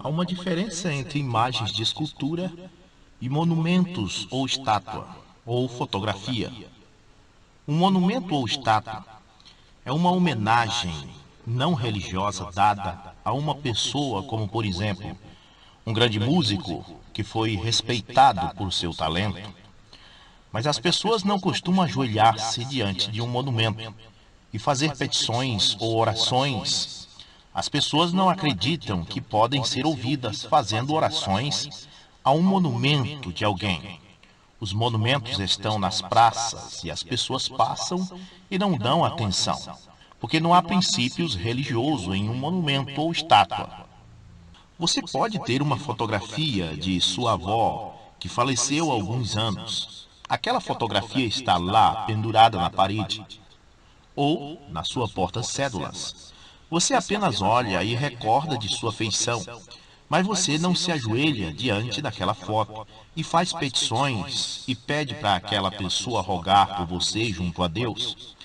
Há uma diferença entre imagens de escultura e monumentos ou estátua, ou fotografia. Um monumento ou estátua é uma homenagem não religiosa dada a uma pessoa, como por exemplo, um grande músico que foi respeitado por seu talento. Mas as pessoas não costumam ajoelhar-se diante de um monumento e fazer petições ou orações. As pessoas não acreditam que podem ser ouvidas fazendo orações a um monumento de alguém. Os monumentos estão nas praças e as pessoas passam e não dão atenção, porque não há princípios religiosos em um monumento ou estátua. Você pode ter uma fotografia de sua avó que faleceu há alguns anos. Aquela fotografia está lá, pendurada na parede, ou na sua porta-cédulas. Você apenas olha e recorda de sua feição, mas você não se ajoelha diante daquela foto e faz petições e pede para aquela pessoa rogar por você junto a Deus.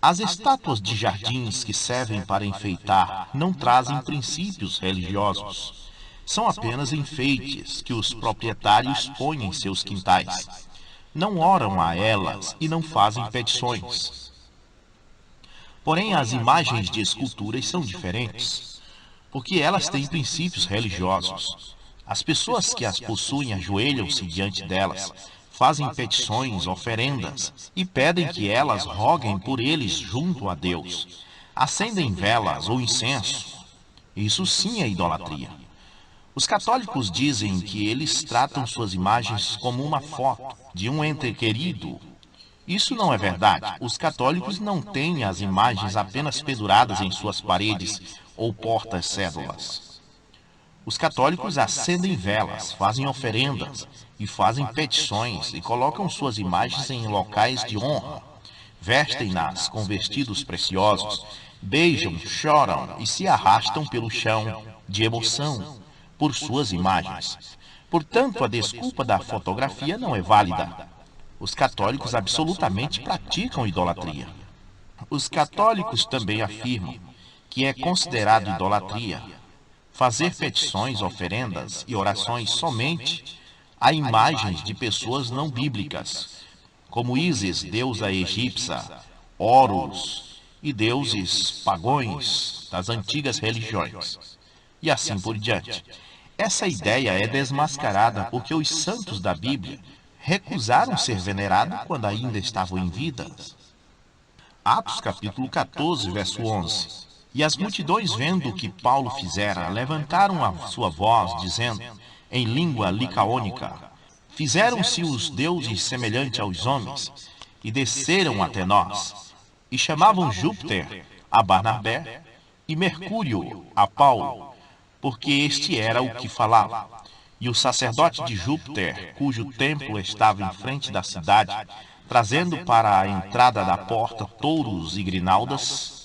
As estátuas de jardins que servem para enfeitar não trazem princípios religiosos. São apenas enfeites que os proprietários põem em seus quintais. Não oram a elas e não fazem petições. Porém, as imagens de esculturas são diferentes, porque elas têm princípios religiosos. As pessoas que as possuem ajoelham-se diante delas, fazem petições, oferendas, e pedem que elas roguem por eles junto a Deus. Acendem velas ou incenso. Isso sim é idolatria. Os católicos dizem que eles tratam suas imagens como uma foto de um ente querido. Isso não é verdade. Os católicos não têm as imagens apenas penduradas em suas paredes ou portas-cédulas. Os católicos acendem velas, fazem oferendas e fazem petições e colocam suas imagens em locais de honra. Vestem-nas com vestidos preciosos, beijam, choram e se arrastam pelo chão de emoção por suas imagens. Portanto, a desculpa da fotografia não é válida. Os católicos absolutamente praticam idolatria. Os católicos também afirmam que é considerado idolatria fazer petições, oferendas e orações somente a imagens de pessoas não bíblicas, como Ísis, deusa egípcia, Horus e deuses pagões das antigas religiões, e assim por diante. Essa ideia é desmascarada porque os santos da Bíblia recusaram ser venerados quando ainda estavam em vida. Atos capítulo 14, verso 11. E as multidões, vendo o que Paulo fizera, levantaram a sua voz, dizendo, em língua licaônica, fizeram-se os deuses semelhantes aos homens, e desceram até nós, e chamavam Júpiter a Barnabé, e Mercúrio a Paulo, porque este era o que falava. E o sacerdote de Júpiter, cujo templo estava em frente da cidade, trazendo para a entrada da porta touros e grinaldas,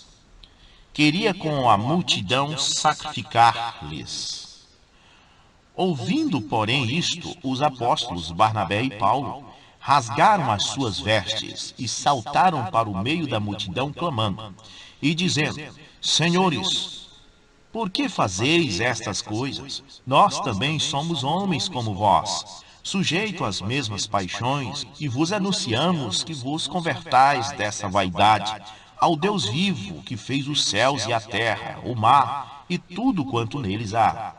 queria com a multidão sacrificar-lhes. Ouvindo, porém, isto, os apóstolos Barnabé e Paulo rasgaram as suas vestes e saltaram para o meio da multidão, clamando e dizendo, Senhores, por que fazeis estas coisas? Nós também somos homens como vós, sujeitos às mesmas paixões, e vos anunciamos que vos convertais dessa vaidade ao Deus vivo, que fez os céus e a terra, o mar e tudo quanto neles há.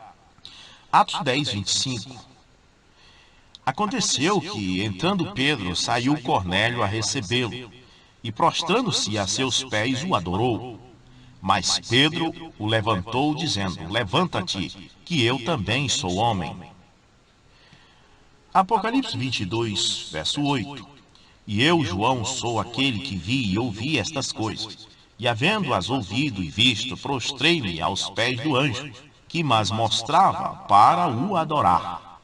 Atos 10, 25. Aconteceu que, entrando Pedro, saiu Cornélio a recebê-lo, e prostrando-se a seus pés, o adorou. Mas Pedro o levantou, dizendo, levanta-te, que eu também sou homem. Apocalipse 22, verso 8. E eu, João, sou aquele que vi e ouvi estas coisas. E havendo-as ouvido e visto, prostrei-me aos pés do anjo, que mas mostrava para o adorar.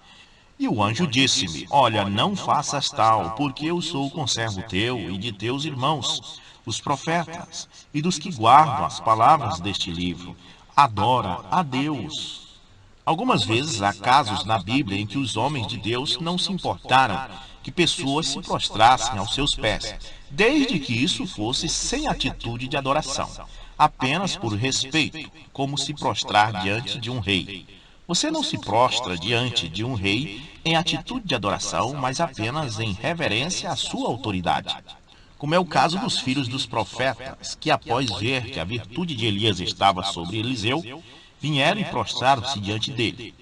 E o anjo disse-me, olha, não faças tal, porque eu sou conservo teu e de teus irmãos, os profetas, e dos que guardam as palavras deste livro. Adora a Deus. Algumas vezes há casos na Bíblia em que os homens de Deus não se importaram que pessoas se prostrassem aos seus pés, desde que isso fosse sem atitude de adoração, apenas por respeito, como se prostrar diante de um rei. Você não se prostra diante de um rei em atitude de adoração, mas apenas em reverência à sua autoridade. Como é o caso dos filhos dos profetas, que após ver que a virtude de Elias estava sobre Eliseu, vieram e prostraram-se diante dele.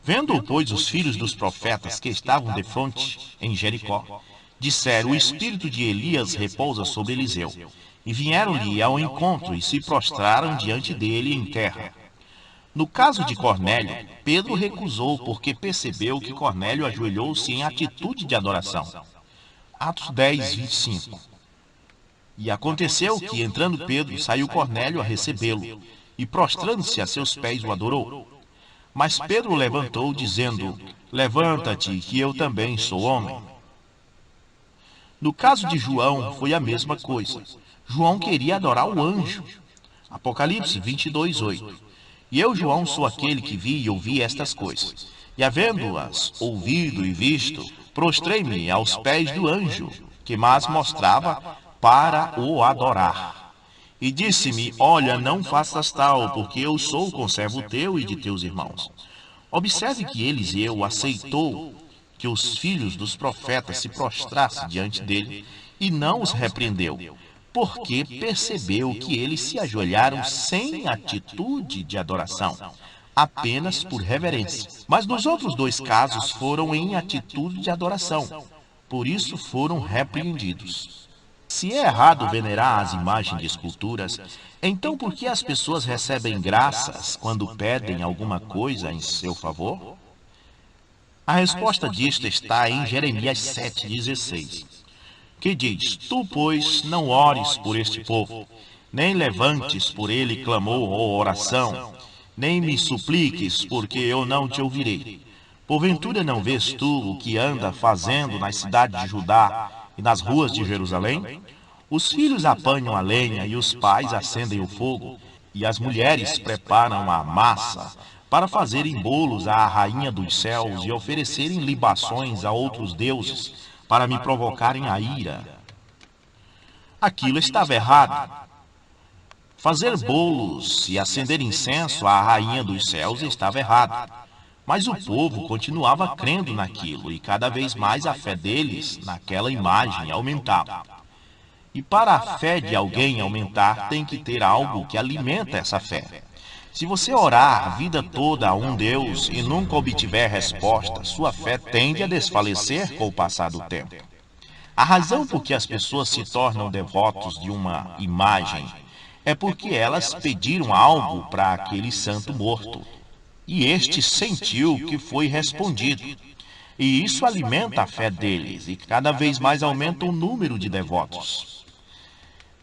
Vendo, pois, os filhos dos profetas que estavam defronte em Jericó, disseram: o espírito de Elias repousa sobre Eliseu. E vieram-lhe ao encontro e se prostraram diante dele em terra. No caso de Cornélio, Pedro recusou porque percebeu que Cornélio ajoelhou-se em atitude de adoração. Atos 10, 25. E aconteceu que, entrando Pedro, saiu Cornélio a recebê-lo, e prostrando-se a seus pés o adorou. Mas Pedro o levantou, dizendo: levanta-te, que eu também sou homem. No caso de João, foi a mesma coisa. João queria adorar o anjo. Apocalipse 22, 8. E eu, João, sou aquele que vi e ouvi estas coisas. E havendo-as ouvido e visto, prostrei-me aos pés do anjo, que mais mostrava para o adorar. E disse-me: olha, não faças tal, porque eu sou conservo teu e de teus irmãos. Observe que Eliseu aceitou que os filhos dos profetas se prostrassem diante dele e não os repreendeu, porque percebeu que eles se ajoelharam sem atitude de adoração, apenas por reverência. Mas nos outros dois casos foram em atitude de adoração, por isso foram repreendidos. Se é errado venerar as imagens de esculturas, então por que as pessoas recebem graças quando pedem alguma coisa em seu favor? A resposta disto está em Jeremias 7,16, que diz: tu, pois, não ores por este povo, nem levantes por ele clamor ou oração, nem me supliques, porque eu não te ouvirei. Porventura não vês tu o que anda fazendo nas cidades de Judá e nas ruas de Jerusalém? Os filhos apanham a lenha e os pais acendem o fogo, e as mulheres preparam a massa para fazerem bolos à rainha dos céus e oferecerem libações a outros deuses, para me provocarem a ira. Aquilo estava errado. Fazer bolos e acender incenso à rainha dos céus estava errado. Mas o povo continuava crendo naquilo, e cada vez mais a fé deles naquela imagem aumentava. E para a fé de alguém aumentar, tem que ter algo que alimenta essa fé. Se você orar a vida toda a um Deus e nunca obtiver resposta, sua fé tende a desfalecer com o passar do tempo. A razão por que as pessoas se tornam devotos de uma imagem é porque elas pediram algo para aquele santo morto, e este sentiu que foi respondido. E isso alimenta a fé deles, e cada vez mais aumenta o número de devotos.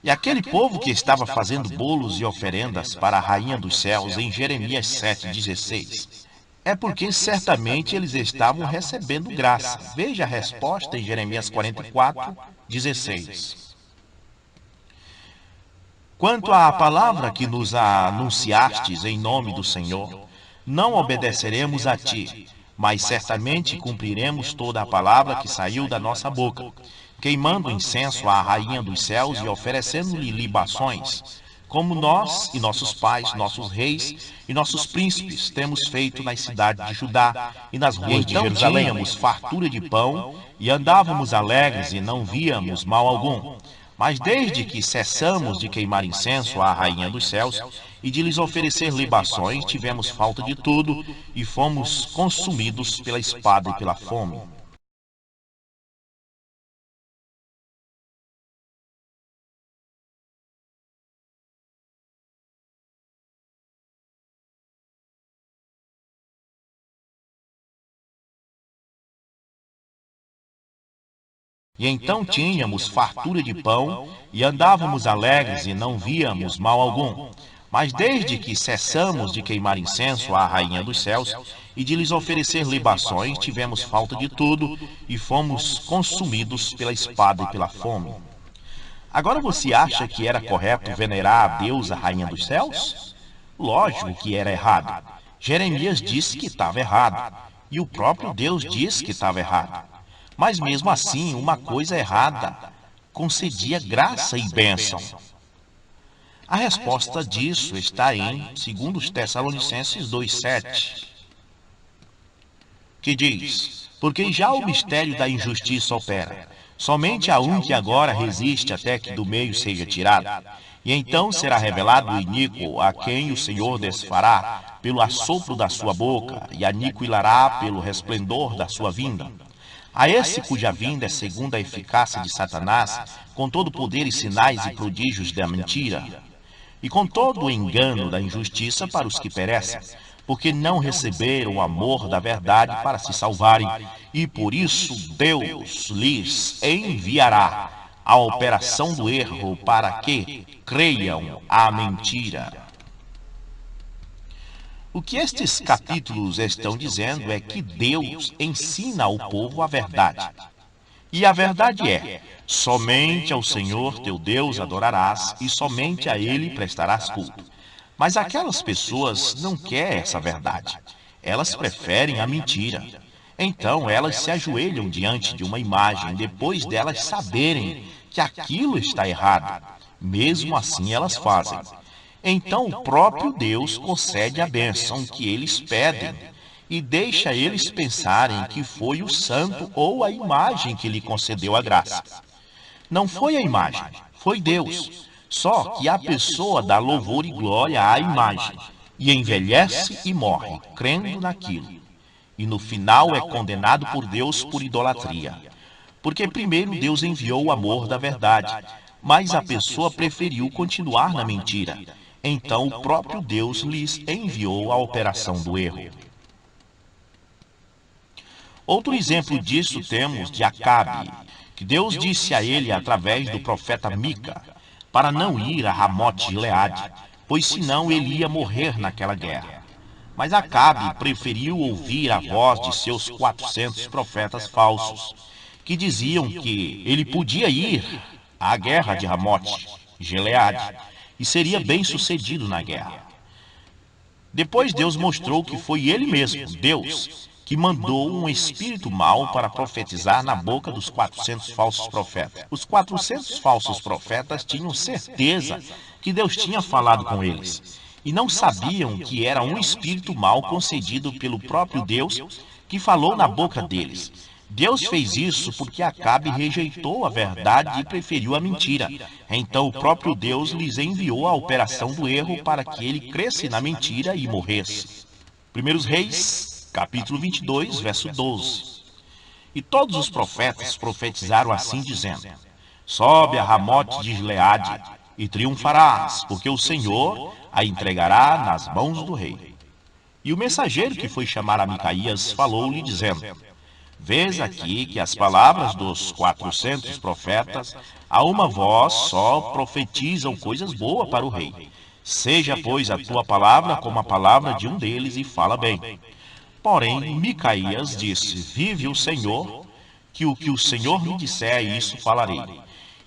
E aquele povo que estava fazendo bolos e oferendas para a rainha dos céus em Jeremias 7,16, é porque certamente eles estavam recebendo graça. Veja a resposta em Jeremias 44:16. Quanto à palavra que nos anunciastes em nome do Senhor, não obedeceremos a ti, mas certamente cumpriremos toda a palavra que saiu da nossa boca, queimando incenso à rainha dos céus e oferecendo-lhe libações, como nós e nossos pais, nossos reis e nossos príncipes temos feito nas cidades de Judá e nas ruas de Jerusalém. Tínhamos fartura de pão e andávamos alegres e não víamos mal algum. Mas desde que cessamos de queimar incenso à rainha dos céus e de lhes oferecer libações, tivemos falta de tudo e fomos consumidos pela espada e pela fome. E então tínhamos fartura de pão e andávamos alegres e não víamos mal algum. Mas desde que cessamos de queimar incenso à rainha dos céus e de lhes oferecer libações, tivemos falta de tudo e fomos consumidos pela espada e pela fome. Agora você acha que era correto venerar a Deus, a rainha dos céus? Lógico que era errado. Jeremias disse que estava errado, e o próprio Deus disse que estava errado. Mas mesmo assim, uma coisa errada concedia graça e bênção. A resposta disso está em 2 Tessalonicenses 2,7. que diz: porque já o mistério da injustiça opera. Somente há um que agora resiste até que do meio seja tirado. E então será revelado o iníquo, a quem o Senhor desfará pelo assopro da sua boca, e aniquilará pelo resplendor da sua vinda. A esse cuja vinda é segundo a eficácia de Satanás, com todo poder e sinais e prodígios da mentira, e com todo o engano da injustiça para os que perecem, porque não receberam o amor da verdade para se salvarem, e por isso Deus lhes enviará a operação do erro para que creiam a mentira. O que estes capítulos estão dizendo é que Deus ensina ao povo a verdade. E a verdade é: somente ao Senhor teu Deus adorarás e somente a Ele prestarás culto. Mas aquelas pessoas não querem essa verdade. Elas preferem a mentira. Então elas se ajoelham diante de uma imagem depois delas saberem que aquilo está errado. Mesmo assim elas fazem. Então o próprio Deus concede a bênção que eles pedem e deixa eles pensarem que foi o santo ou a imagem que lhe concedeu a graça. Não foi a imagem, foi Deus. Só que a pessoa dá louvor e glória à imagem e envelhece e morre, crendo naquilo. E no final é condenado por Deus por idolatria. Porque primeiro Deus enviou o amor da verdade, mas a pessoa preferiu continuar na mentira. Então o próprio Deus lhes enviou a operação do erro. Outro exemplo disso temos de Acabe, que Deus disse a ele através do profeta Mica, para não ir a Ramote-Gileade, pois senão ele ia morrer naquela guerra. Mas Acabe preferiu ouvir a voz de seus 400 profetas falsos, que diziam que ele podia ir à guerra de Ramote-Gileade e seria bem sucedido na guerra. Depois Deus mostrou que foi ele mesmo, Deus, que mandou um espírito mau para profetizar na boca dos 400 falsos profetas. Os 400 falsos profetas tinham certeza que Deus tinha falado com eles e não sabiam que era um espírito mau concedido pelo próprio Deus que falou na boca deles. Deus fez isso porque Acabe rejeitou a verdade e preferiu a mentira. Então o próprio Deus lhes enviou a operação do erro para que ele cresce na mentira e morresse. 1 Reis, capítulo 22, verso 12. E todos os profetas profetizaram assim, dizendo: sobe a Ramote de Gileade e triunfarás, porque o Senhor a entregará nas mãos do rei. E o mensageiro que foi chamar a Micaías falou-lhe, dizendo: vês aqui que as palavras dos 400 profetas, a uma voz só profetizam coisas boas para o rei. Seja, pois, a tua palavra como a palavra de um deles e fala bem. Porém, Micaías disse: vive o Senhor, que o Senhor me disser, isso falarei.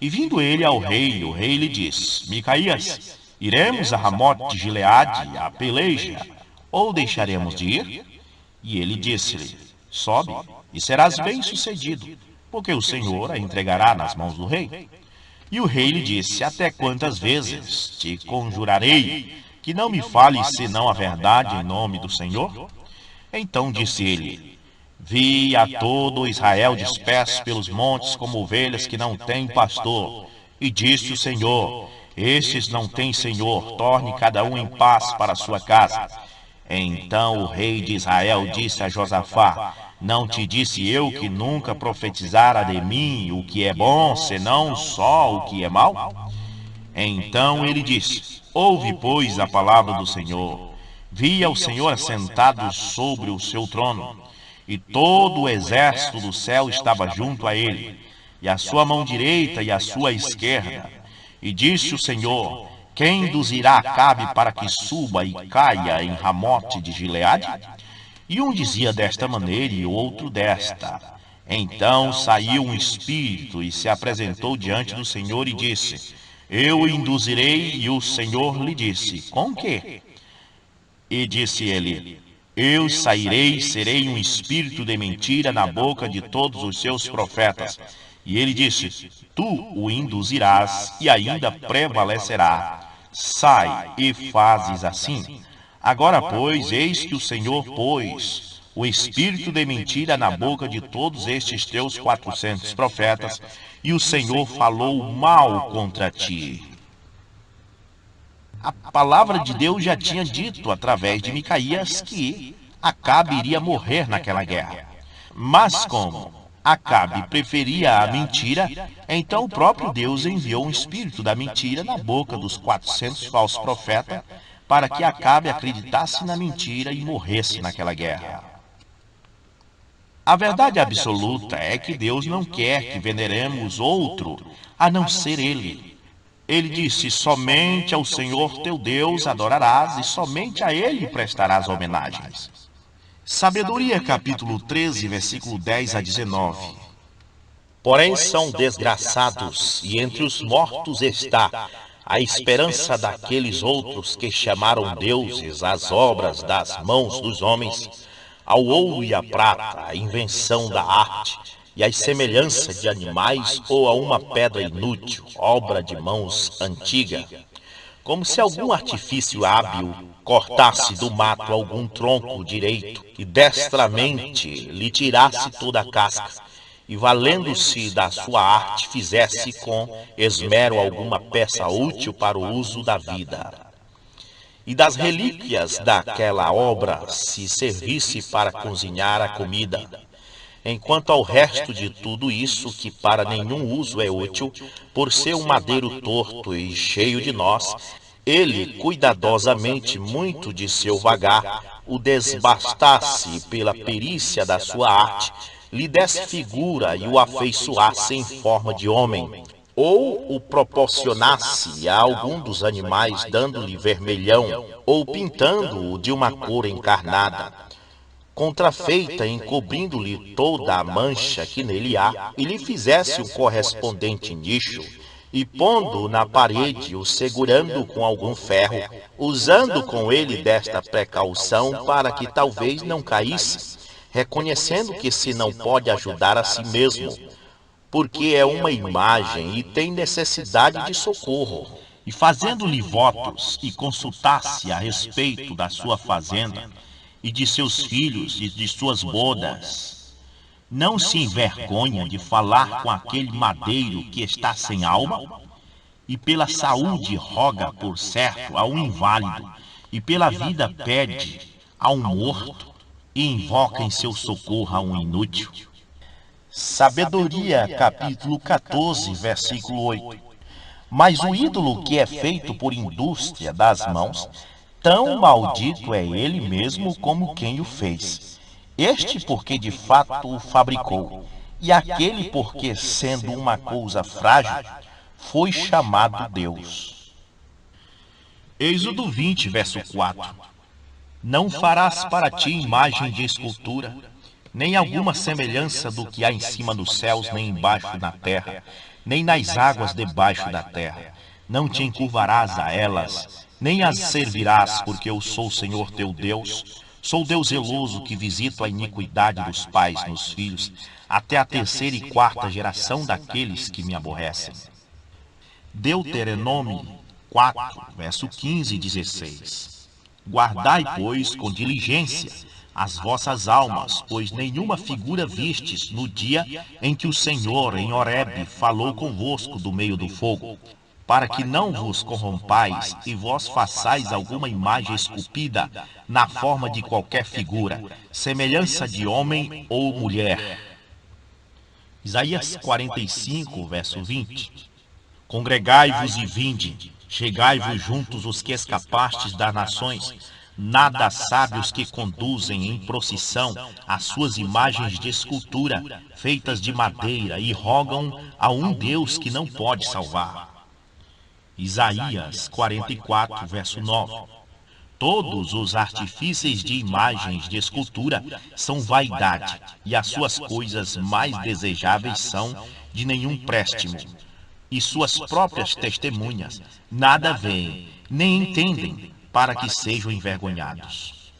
E vindo ele ao rei, o rei lhe disse: Micaías, iremos a Ramote de Gileade, a peleja, ou deixaremos de ir? E ele disse-lhe: sobe, e serás bem-sucedido, porque o Senhor a entregará nas mãos do rei. E o rei lhe disse: até quantas vezes te conjurarei que não me fales senão a verdade em nome do Senhor? Então disse ele: vi a todo Israel disperso pelos montes como ovelhas que não têm pastor. E disse o Senhor: estes não têm senhor, torne cada um em paz para a sua casa. Então o rei de Israel disse a Josafá: não te disse eu que nunca profetizara de mim o que é bom, senão só o que é mau? Então ele disse: ouve, pois, a palavra do Senhor. Via o Senhor assentado sobre o seu trono, e todo o exército do céu estava junto a ele, e a sua mão direita e a sua esquerda. E disse o Senhor: quem induzirá Acabe para que suba e caia em Ramote de Gileade? E um dizia desta maneira e o outro desta. Então saiu um espírito e se apresentou diante do Senhor e disse: eu o induzirei. E o Senhor lhe disse: com que? E disse ele: eu sairei e serei um espírito de mentira na boca de todos os seus profetas. E ele disse: tu o induzirás e ainda prevalecerá. Sai e fazes assim. Agora, pois, eis que o Senhor pôs o espírito de mentira na boca de todos estes teus 400 profetas, e o Senhor falou mal contra ti. A palavra de Deus já tinha dito através de Micaías que Acabe iria morrer naquela guerra. Mas como Acabe preferia a mentira, então o próprio Deus enviou um espírito da mentira na boca dos 400 falsos profetas para que Acabe acreditasse na mentira e morresse naquela guerra. A verdade absoluta é que Deus não quer que veneremos outro a não ser Ele. Ele disse: somente ao Senhor teu Deus adorarás e somente a Ele prestarás homenagens. Sabedoria, capítulo 13, versículo 10 a 19. Porém são desgraçados, e entre os mortos está a esperança daqueles outros que chamaram deuses as obras das mãos dos homens, ao ouro e à prata, a invenção da arte, e a semelhança de animais, ou a uma pedra inútil, obra de mãos antiga. Como se algum artifício hábil cortasse do mato algum tronco direito e destramente lhe tirasse toda a casca, e valendo-se da sua arte fizesse com esmero alguma peça útil para o uso da vida. E das relíquias daquela obra se servisse para cozinhar a comida. Enquanto ao resto de tudo isso, que para nenhum uso é útil, por ser um madeiro torto e cheio de nós, ele cuidadosamente muito de seu vagar o desbastasse pela perícia da sua arte, lhe desse figura e o afeiçoasse em forma de homem, ou o proporcionasse a algum dos animais, dando-lhe vermelhão, ou pintando-o de uma cor encarnada, contrafeita, encobrindo-lhe toda a mancha que nele há, e lhe fizesse o correspondente nicho, e pondo-o na parede, o segurando com algum ferro, usando com ele desta precaução para que talvez não caísse, reconhecendo que se não pode ajudar a si mesmo, porque é uma imagem e tem necessidade de socorro. E fazendo-lhe votos, e consultasse a respeito da sua fazenda, e de seus filhos, e de suas bodas, não se envergonha de falar com aquele madeiro que está sem alma? E pela saúde roga por certo a um inválido, e pela vida pede a um morto, e invoca em seu socorro a um inútil. Sabedoria, capítulo 14, versículo 8. Mas o ídolo que é feito por indústria das mãos, tão maldito é ele mesmo como quem o fez. Este porque de fato o fabricou, e aquele porque, sendo uma coisa frágil, foi chamado Deus. Êxodo 20, verso 4. Não farás para ti imagem de escultura, nem alguma semelhança do que há em cima dos céus, nem embaixo na terra, nem nas águas debaixo da terra. Não te encurvarás a elas, nem as servirás, porque eu sou o Senhor teu Deus. Sou Deus zeloso, que visito a iniquidade dos pais nos filhos, até a terceira e quarta geração daqueles que me aborrecem. Deuteronômio 4, verso 15 e 16. Guardai, pois, com diligência as vossas almas, pois nenhuma figura vistes no dia em que o Senhor, em Horebe, falou convosco do meio do fogo, para que não vos corrompais e vós façais alguma imagem esculpida na forma de qualquer figura, semelhança de homem ou mulher. Isaías 45, verso 20. Congregai-vos e vinde, chegai-vos juntos os que escapastes das nações. Nada sabe os que conduzem em procissão as suas imagens de escultura, feitas de madeira, e rogam a um Deus que não pode salvar. Isaías 44, verso 9. Todos os artifícios de imagens de escultura são vaidade, e as suas coisas mais desejáveis são de nenhum préstimo. E suas próprias testemunhas nada veem, nem entendem, para que sejam envergonhados.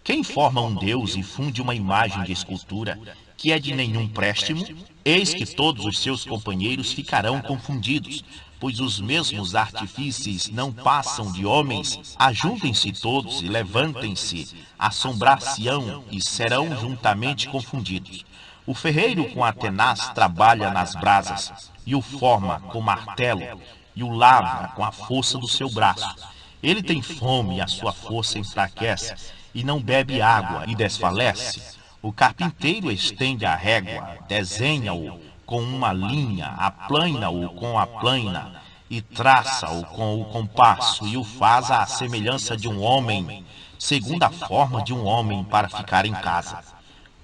Quem forma um Deus e funde uma imagem de escultura que é de nenhum préstimo, eis que todos os seus companheiros ficarão confundidos, pois os mesmos artífices não passam de homens. Ajuntem-se todos e levantem-se, assombrar-se-ão e serão juntamente confundidos. O ferreiro com a tenaz trabalha nas brasas, e o forma com martelo, e o lavra com a força do seu braço. Ele tem fome e a sua força enfraquece, e não bebe água e desfalece. O carpinteiro estende a régua, desenha-o com uma linha, aplana-o com a plana, e traça-o com o compasso, e o faz à semelhança de um homem, segundo a forma de um homem para ficar em casa.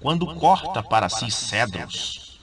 Quando corta para si cedros,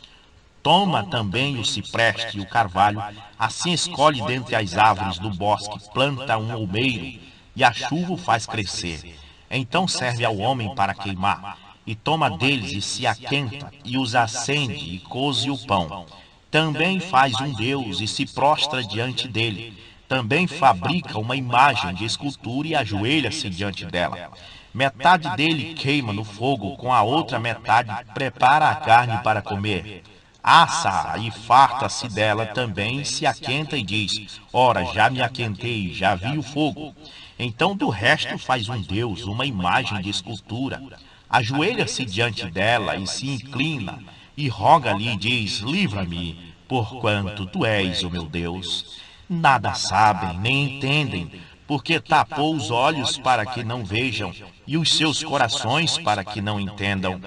toma também o cipreste e o carvalho, assim escolhe dentre as árvores do bosque, planta um olmeiro, e a chuva o faz crescer. Então serve ao homem para queimar, e toma deles e se aquenta, e os acende e coze o pão. Também faz um deus e se prostra diante dele. Também fabrica uma imagem de escultura e ajoelha-se diante dela. Metade dele queima no fogo, com a outra metade prepara a carne para comer. Assa e farta-se dela também, se aquenta e diz: ora, já me aquentei, já vi o fogo. Então do resto faz um deus, uma imagem de escultura. Ajoelha-se diante dela e se inclina, e roga-lhe e diz: livra-me, porquanto tu és o meu Deus. Nada sabem, nem entendem, porque tapou os olhos para que não vejam, e os seus corações para que não entendam.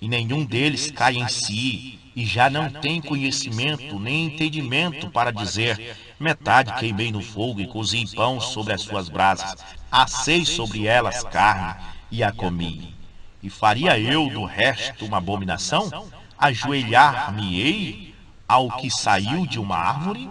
E nenhum deles cai em si, e já não tem conhecimento nem entendimento para dizer: metade queimei no fogo e cozi pão sobre as suas brasas, assei sobre elas carne e a comi. E faria eu do resto uma abominação? Ajoelhar-me-ei ao que saiu de uma árvore?